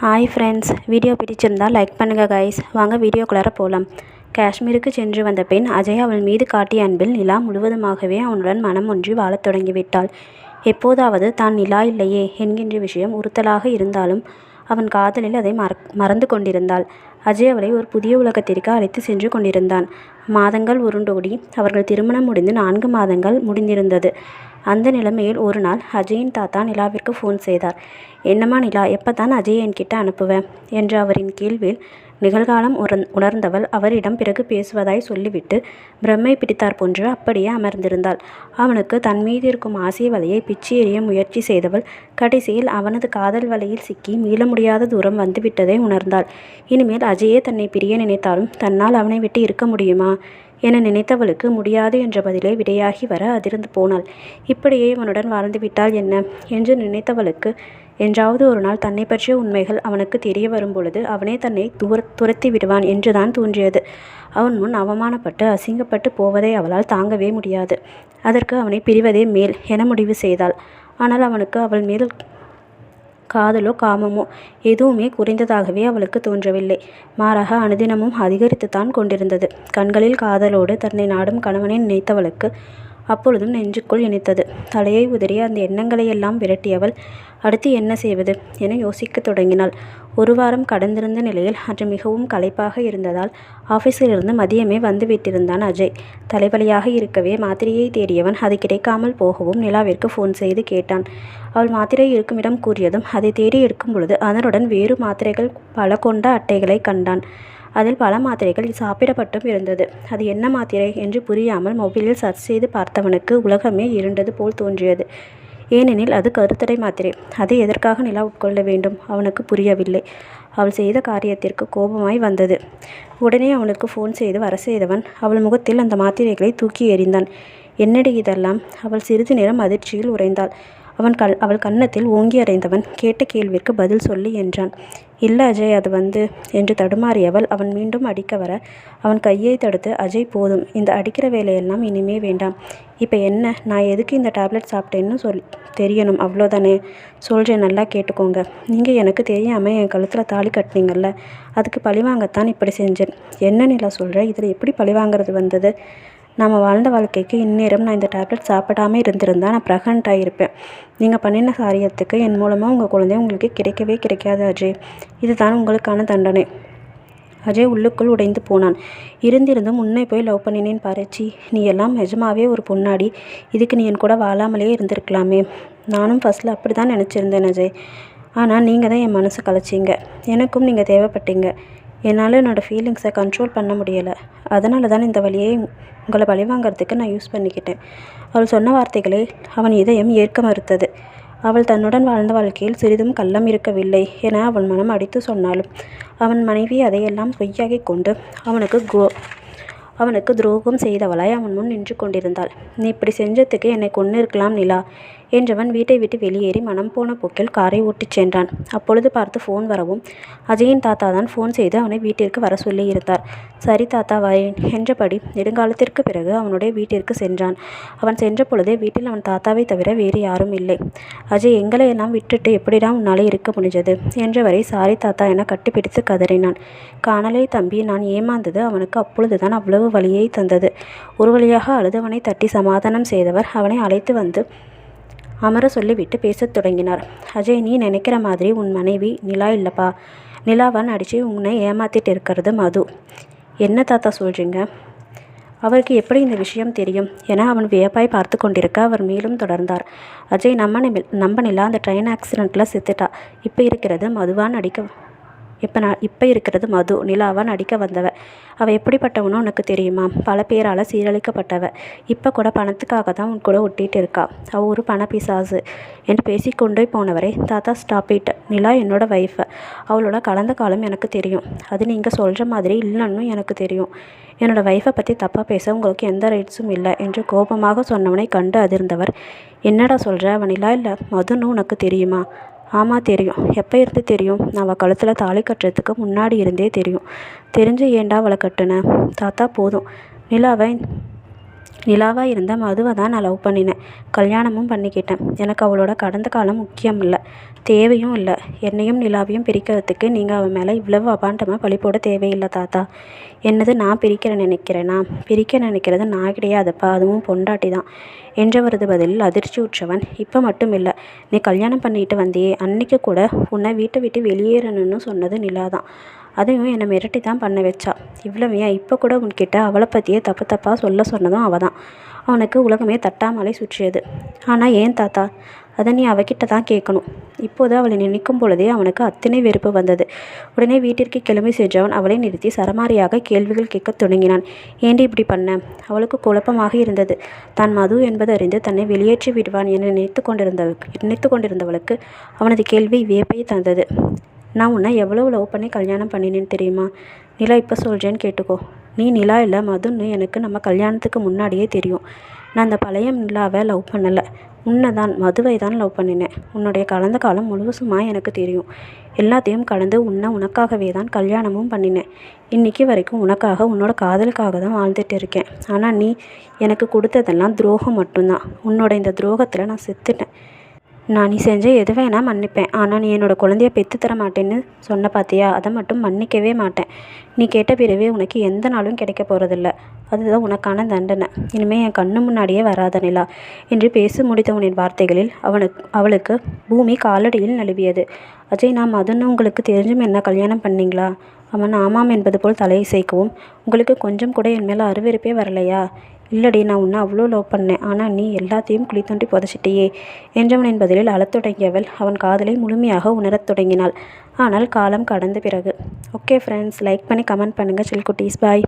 Hi friends, video பிடிச்சிருந்தால் like பண்ணுங்கள் guys. வாங்க வீடியோக்குள்ளார போகலாம். காஷ்மீருக்கு சென்று வந்த பெண் அஜய் அவள் மீது காட்டிய அன்பில் நிலா முழுவதுமாகவே அவனுடன் மனம் ஒன்றி வாழத் தொடங்கிவிட்டாள். எப்போதாவது தான் நிலா இல்லையே என்கின்ற விஷயம் உறுத்தலாக இருந்தாலும் அவன் காதலில் அதை மறந்து கொண்டிருந்தாள். அஜய் அவளை ஒரு புதிய உலகத்திற்கு அழைத்து சென்று கொண்டிருந்தான். மாதங்கள் உருண்டோடி அவர்கள் திருமணம் முடிந்து 4 மாதங்கள் முடிந்திருந்தது. அந்த நிலைமையில் ஒரு நாள் அஜயின் தாத்தா நிலாவிற்கு ஃபோன் செய்தார். என்னம்மா நிலா, எப்போ தான் அஜய் என்கிட்ட அனுப்புவேன் என்ற அவரின் கேள்வியில் நிகழ்காலம் உணர்ந்தவள் அவரிடம் பிறகு பேசுவதாய் சொல்லிவிட்டு பிரம்மை பிடித்தார் போன்று அப்படியே அமர்ந்திருந்தாள். அவனுக்கு தன் மீது இருக்கும் ஆசை வலையை பிச்சு எறிய முயற்சி செய்தவள் கடைசியில் அவனது காதல் வலையில் சிக்கி மீள முடியாத தூரம் வந்துவிட்டதை உணர்ந்தாள். இனிமேல் அஜயே தன்னை பிரிய நினைத்தாலும் தன்னால் அவனை விட்டு இருக்க முடியுமா என நினைத்தவளுக்கு முடியாது என்ற பதிலே விடையாகி வர அதிர்ந்து போனாள். இப்படியே இவனுடன் வாழ்ந்துவிட்டால் என்ன என்று நினைத்தவளுக்கு என்றாவது ஒரு நாள் தன்னை பற்றிய உண்மைகள் அவனுக்கு தெரிய வரும் பொழுது அவனே தன்னை துரத்தி விடுவான் என்றுதான் தோன்றியது. அவன் முன் அவமானப்பட்டு அசிங்கப்பட்டு போவதை அவளால் தாங்கவே முடியாது. அதற்கு அவனை பிரிவதே மேல் என முடிவு செய்தாள். ஆனால் அவனுக்கு அவள் மேல் காதலோ காமமோ எதுவுமே குறைந்ததாகவே அவளுக்கு தோன்றவில்லை. மாறாக அனுதினமும் அதிகரித்துத்தான் கொண்டிருந்தது. கண்களில் காதலோடு தன்னை நாடும் கணவனை நினைத்தவளுக்கு அப்பொழுதும் நெஞ்சுக்குள் இணைத்தது. தலையை உதறி அந்த எண்ணங்களையெல்லாம் விரட்டியவள் அடுத்து என்ன செய்வது என யோசிக்கத் தொடங்கினாள். 1 வாரம் கடந்திருந்த நிலையில் அன்று மிகவும் களைப்பாக இருந்ததால் ஆஃபீஸிலிருந்து மதியமே வந்து விட்டிருந்தான் அஜய். தலைவலியாக இருக்கவே மாத்திரையை தேடியவன் அது கிடைக்காமல் போகவும் நிலாவிற்கு ஃபோன் செய்து கேட்டான். அவள் மாத்திரை இருக்குமிடம் கூறியதும் அதை தேடி எடுக்கும் பொழுது அதனுடன் வேறு மாத்திரைகள் பல கொண்ட அட்டைகளை கண்டான். அதில் பல மாத்திரைகள் சாப்பிடப்பட்டும் இருந்தது. அது என்ன மாத்திரை என்று புரியாமல் மொபைலில் சர்ச் செய்து பார்த்தவனுக்கு உலகமே இருண்டது போல் தோன்றியது. ஏனெனில் அது கருத்தடை மாத்திரை. அதை எதற்காக நிலா உட்கொள்ள வேண்டும் அவனுக்கு புரியவில்லை. அவள் செய்த காரியத்திற்கு கோபமாய் வந்தது. உடனே அவனுக்கு ஃபோன் செய்து வர செய்தவன் அவள் முகத்தில் அந்த மாத்திரைகளை தூக்கி எறிந்தான். என்னடி இதெல்லாம்? அவள் சிறிது நேரம் அதிர்ச்சியில் உறைந்தாள். அவள் கன்னத்தில் ஓங்கி அறைந்தவன் கேட்ட கேள்விற்கு பதில் சொல்லி என்றான். இல்லை அஜய், அது என்று தடுமாறியவள் அவன் மீண்டும் அடிக்க வர அவன் கையை தடுத்து, அஜய் போதும், இந்த அடிக்கிற வேலையெல்லாம் இனிமே வேண்டாம். இப்போ என்ன, நான் எதுக்கு இந்த டேப்லெட் சாப்பிட்டேன்னு தெரியணும், அவ்வளோதானே? சொல்கிறேன், நல்லா கேட்டுக்கோங்க. நீங்கள் எனக்கு தெரியாமல் என் கழுத்தில் தாலி கட்டினீங்கல்ல, அதுக்கு பழிவாங்கத்தான் இப்படி செஞ்சேன். என்ன நிலா சொல்கிற? இதில் எப்படி பழிவாங்கிறது வந்தது? நாம் வாழ்ந்த வாழ்க்கைக்கு இந்நேரம் நான் இந்த டேப்லெட் சாப்பிடாமல் இருந்திருந்தா நான் ப்ரெக்னென்ட் ஆகியிருப்பேன். நீங்கள் பண்ணின காரியத்துக்கு என் மூலமாக உங்கள் குழந்தை உங்களுக்கு கிடைக்கவே கிடைக்காது அஜய். இதுதான் உங்களுக்கான தண்டனை. அஜய் உள்ளுக்குள் உடைந்து போனான். இருந்திருந்தும் உன்னை போய் லவ் பண்ணினேன் பாரச்சி. நீ எல்லாம் நிஜமாவே ஒரு பொண்ணாடி. இதுக்கு நீ என் கூட வாழாமலே இருந்திருக்கலாமே. நானும் ஃபஸ்ட்டில் அப்படி தான் நினச்சிருந்தேன் அஜய். ஆனால் நீங்கள் தான் என் மனசை கலைச்சிங்க. எனக்கும் நீங்கள் தேவைப்பட்டீங்க. என்னால் என்னோடய ஃபீலிங்ஸை கண்ட்ரோல் பண்ண முடியலை. அதனால தான் இந்த வழியை உங்களை பழிவாங்கிறதுக்கு நான் யூஸ் பண்ணிக்கிட்டேன். அவள் சொன்ன வார்த்தைகளை அவன் இதயம் ஏற்க மறுத்தது. அவள் தன்னுடன் வாழ்ந்த வாழ்க்கையில் சிறிதும் கள்ளம் இருக்கவில்லை என அவன் மனம் அடித்து சொன்னாலும் அவன் மனைவி அதையெல்லாம் பொய்யாகி கொண்டு அவனுக்கு துரோகம் செய்தவளாய் அவன் முன் நின்று கொண்டிருந்தாள். நீ இப்படி செஞ்சதுக்கு என்னை கொன்று இருக்கலாம் நிலா என்றவன் வீட்டை விட்டு வெளியேறி மனம் போன போக்கில் காரை ஓட்டிச் சென்றான். அப்பொழுது பார்த்து ஃபோன் வரவும் அஜயின் தாத்தா தான் ஃபோன் செய்து அவனை வீட்டிற்கு வர சொல்லி இருந்தார். சரி தாத்தா, வரேன் என்றபடி நெடுங்காலத்திற்கு பிறகு அவனுடைய வீட்டிற்கு சென்றான். அவன் சென்ற பொழுதே வீட்டில் அவன் தாத்தாவை தவிர வேறு யாரும் இல்லை. அஜய், எங்களை எல்லாம் விட்டுட்டு எப்படிடா உன்னாலே இருக்க முடிஞ்சது என்றவரை சாரி தாத்தா என கட்டிப்பிடித்து கதறினான். காணலே தம்பி, நான் ஏமாந்தது அவனுக்கு அப்பொழுதுதான் அவ்வளவு வலியை தந்தது. ஒரு வழியாக அழுதவனை தட்டி சமாதானம் செய்தவர் அவனை அழைத்து வந்து அமர சொல்லிவிட்டு பேசத் தொடங்கினார். அஜய், நீ நினைக்கிற மாதிரி உன் மனைவி நிலா இல்லைப்பா. நிலாவான் அடித்து உன்னை ஏமாத்திட்டு இருக்கிறது மது. என்ன தாத்தா சொல்கிறீங்க? அவருக்கு எப்படி இந்த விஷயம் தெரியும் என அவன் வியப்பாய் பார்த்து கொண்டிருக்க அவர் மேலும் தொடர்ந்தார். அஜய், நம்ப நிலா அந்த ட்ரெயின் ஆக்சிடெண்ட்டில் செத்துட்டா. இப்போ இருக்கிறது மது, நிலாவான் அடிக்க வந்தவ. அவள் எப்படிப்பட்டவனோ உனக்கு தெரியுமா? பல பேரால் சீரழிக்கப்பட்டவ. இப்போ கூட பணத்துக்காக தான் உன் கூட ஒட்டிகிட்டு இருக்கா. அவள் ஒரு பணப்பிசாசு என்று பேசிக்கொண்டே போனவரை, தாத்தா ஸ்டாப் இட். நிலா என்னோட வைஃபை. அவளோட கலந்த காலம் எனக்கு தெரியும். அது நீங்கள் சொல்கிற மாதிரி இல்லைன்னு எனக்கு தெரியும். என்னோடய வைஃபை பற்றி தப்பாக பேச உங்களுக்கு எந்த ரைட்ஸும் இல்லை என்று கோபமாக சொன்னவனை கண்டு அதிர்ந்தவர், என்னடா சொல்கிற? அவன் நிலா இல்லை மதுன்னு உனக்கு தெரியுமா? ஆமாம் தெரியும். எப்போ இருந்து தெரியும்? நான் அவள் கழுத்தில் தாலி கட்டுறதுக்கு முன்னாடி இருந்தே தெரியும். தெரிஞ்சு ஏண்டா அவளை கட்டுன? தாத்தா போதும், நிலாவை நிலாவாக இருந்த மதுவை தான் நான் லவ் பண்ணினேன், கல்யாணமும் பண்ணிக்கிட்டேன். எனக்கு அவளோட கடந்த காலம் முக்கியம் இல்லை, தேவையும் இல்லை. என்னையும் நிலாவையும் பிரிக்கிறதுக்கு நீங்கள் அவன் மேலே இவ்வளவு அபாண்டமாக பழி போட தேவையில்லை தாத்தா. என்னது நான் நினைக்கிறேனா? பிரிக்க நினைக்கிறது நான் கிடையாதுப்பா, அதுவும் பொண்டாட்டி தான் என்றவரது பதிலில் அதிர்ச்சி உற்றவன், இப்போ மட்டும் இல்லை, நீ கல்யாணம் பண்ணிட்டு வந்தியே அன்னைக்கு கூட உன்னை வீட்டை விட்டு வெளியேறணும்னு சொன்னது நிலா தான். அதையும் என்னை மிரட்டி தான் பண்ண வச்சா. இவ்வளவையா? இப்போ கூட உன்கிட்ட அவளை பற்றியே தப்பு தப்பாக சொல்ல சொன்னதும் அவள் தான். அவனுக்கு உலகமே தட்டாமலை சுற்றியது. ஆனால் ஏன் தாத்தா? அதை நீ அவகிட்ட தான் கேட்கணும். இப்போது அவளை நினைக்கும் பொழுதே அவனுக்கு அத்தனை வெறுப்பு வந்தது. உடனே வீட்டிற்கு கிளம்பி சென்றவன் அவளை நிறுத்தி சரமாரியாக கேள்விகள் கேட்கத் தொடங்கினான். ஏண்டி இப்படி பண்ண? அவளுக்கு குழப்பமாக இருந்தது. தான் மது என்பது அறிந்து தன்னை வெளியேற்றி விடுவான் என நினைத்து கொண்டிருந்தவளுக்கு அவனது கேள்வி வியப்பை தந்தது. நான் உன்னை எவ்வளோ லவ் பண்ணி கல்யாணம் பண்ணினேன்னு தெரியுமா? நிலா, இப்போ சொல்கிறேன்னு கேட்டுக்கோ. நீ நிலா இல்லை, மதுன்னு எனக்கு நம்ம கல்யாணத்துக்கு முன்னாடியே தெரியும். நான் அந்த பழைய நிலாவை லவ் பண்ணலை, உன்னை தான், மதுவை தான் லவ் பண்ணினேன். உன்னுடைய கலந்த காலம் முழுவதுமாக எனக்கு தெரியும். எல்லாத்தையும் கடந்து உனக்காகவே தான் கல்யாணமும் பண்ணினேன். இன்றைக்கி வரைக்கும் உனக்காக, உன்னோட காதலுக்காக தான் வாழ்ந்துட்டு இருக்கேன். ஆனால் நீ எனக்கு கொடுத்ததெல்லாம் துரோகம் மட்டும்தான். உன்னோட இந்த துரோகத்தில் நான் செத்துட்டேன். நான் நீ செஞ்ச எது வேணால் மன்னிப்பேன், ஆனால் நீ என்னோடய குழந்தைய பெற்று தர மாட்டேன்னு சொன்ன பார்த்தியா, அதை மட்டும் மன்னிக்கவே மாட்டேன். நீ கேட்ட பிறவே உனக்கு எந்த நாளும் கிடைக்க போகிறதில்ல. அதுதான் உனக்கான தண்டனை. இனிமேல் என் கண்ணு முன்னாடியே வராத நிலா என்று பேசி முடித்தவனின் வார்த்தைகளில் அவளுக்கு பூமி காலடியில் நழுவியது. அஜய், நான் மதுன்னு உங்களுக்கு தெரிஞ்சும் என்ன கல்யாணம் பண்ணீங்களா? அவன் ஆமாம் என்பது போல் தலையசைக்கவும், உங்களுக்கு கொஞ்சம் கூட என் மேலே அருவருப்பே வரலையா? இல்லடி, நான் உன்னை அவ்வளோ லவ் பண்ணேன், ஆனால் நீ எல்லாத்தையும் குழி தோண்டி புதைச்சிட்டியே என்றவனின் பதிலில் அழத் தொடங்கியவள் அவன் காதலை முழுமையாக உணரத் தொடங்கினாள். ஆனால் காலம் கடந்த பிறகு. ஓகே ஃப்ரெண்ட்ஸ், லைக் பண்ணி கமெண்ட் பண்ணுங்கள். சில் குட்டீஸ், பாய்.